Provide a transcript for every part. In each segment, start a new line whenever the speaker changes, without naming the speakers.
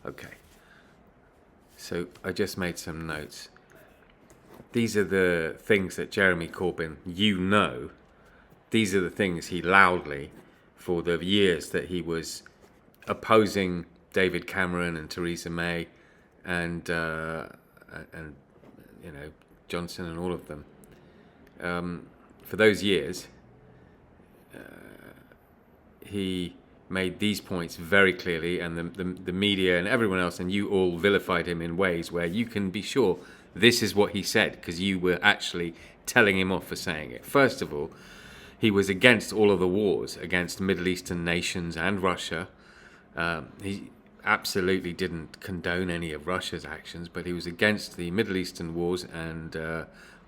Okay. So I just made some notes. These are the things that Jeremy Corbyn, these are the things he loudly, for the years that he was opposing David Cameron and Theresa May and Johnson and all of them. For those years, he made these points very clearly, and the media and everyone else and you all vilified him in ways where you can be sure this is what he said, because you were actually telling him off for saying it. First of all, he was against all of the wars against Middle Eastern nations and Russia. He absolutely didn't condone any of Russia's actions, but he was against the Middle Eastern wars and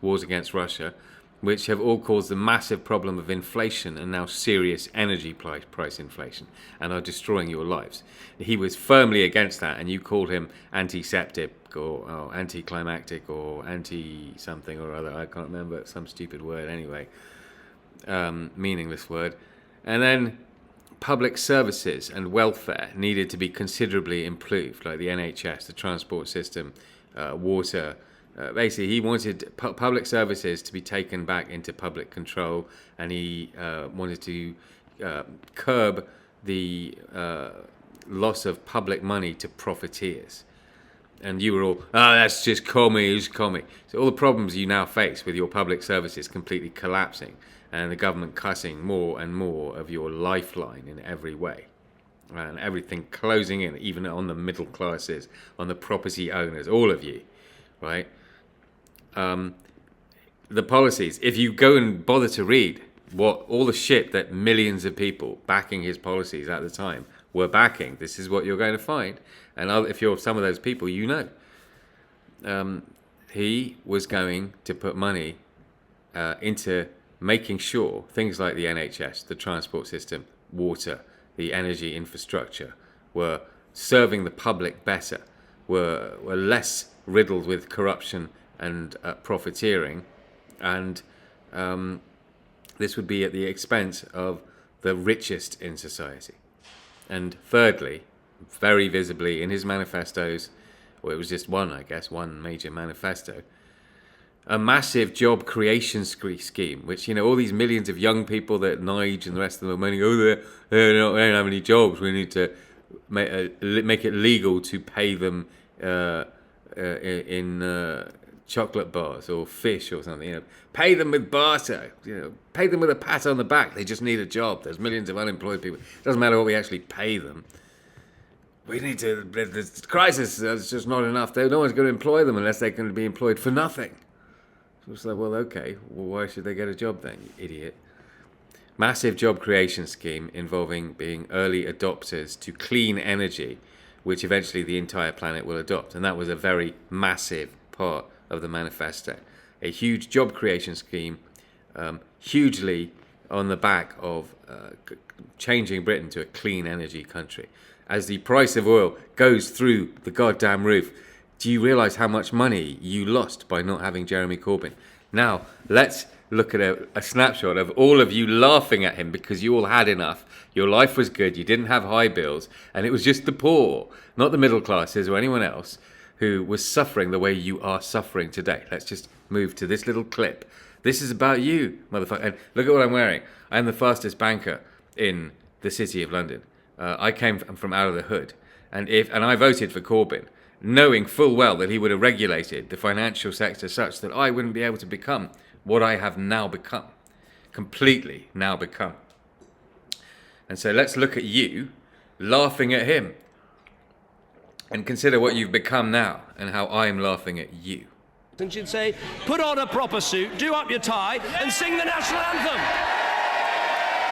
wars against Russia, which have all caused a massive problem of inflation and now serious energy price inflation, and are destroying your lives. He was firmly against that, and you called him antiseptic or anticlimactic or anti-something or other. I can't remember, some stupid word anyway, meaningless word. And then public services and welfare needed to be considerably improved, like the NHS, the transport system, water. Basically, he wanted public services to be taken back into public control, and he wanted to curb the loss of public money to profiteers. And you were all, that's just commie. So all the problems you now face with your public services completely collapsing, and the government cutting more and more of your lifeline in every way, and everything closing in, even on the middle classes, on the property owners, all of you, right? The policies, if you go and bother to read what all the shit that millions of people backing his policies at the time were backing, this is what you're going to find. And if you're some of those people, you know. He was going to put money into making sure things like the NHS, the transport system, water, the energy infrastructure were serving the public better, were less riddled with corruption and profiteering, and this would be at the expense of the richest in society. And thirdly, very visibly in his manifestos, or it was just one major manifesto, a massive job creation scheme, which, all these millions of young people that Nige and the rest of them are moaning, they don't have any jobs, we need to make it legal to pay them in chocolate bars or fish or something. Pay them with barter. Pay them with a pat on the back. They just need a job. There's millions of unemployed people. It doesn't matter what we actually pay them. We need to. This crisis. There's just not enough. No one's going to employ them unless they're going to be employed for nothing. So it's like, well, okay. Well, why should they get a job then, you idiot? Massive job creation scheme involving being early adopters to clean energy, which eventually the entire planet will adopt. And that was a very massive part of the manifesto. A huge job creation scheme, hugely on the back of changing Britain to a clean energy country. As the price of oil goes through the goddamn roof, do you realise how much money you lost by not having Jeremy Corbyn? Now, let's look at a snapshot of all of you laughing at him because you all had enough. Your life was good, you didn't have high bills, and it was just the poor, not the middle classes or anyone else, who was suffering the way you are suffering today. Let's just move to this little clip. This is about you, motherfucker. And look at what I'm wearing. I am the fastest banker in the city of London. I came from out of the hood. And I voted for Corbyn, knowing full well that he would have regulated the financial sector such that I wouldn't be able to become what I have now become. Completely now become. And so let's look at you laughing at him. And consider what you've become now and how I'm laughing at you.
And she'd say, put on a proper suit, do up your tie, and sing the national anthem.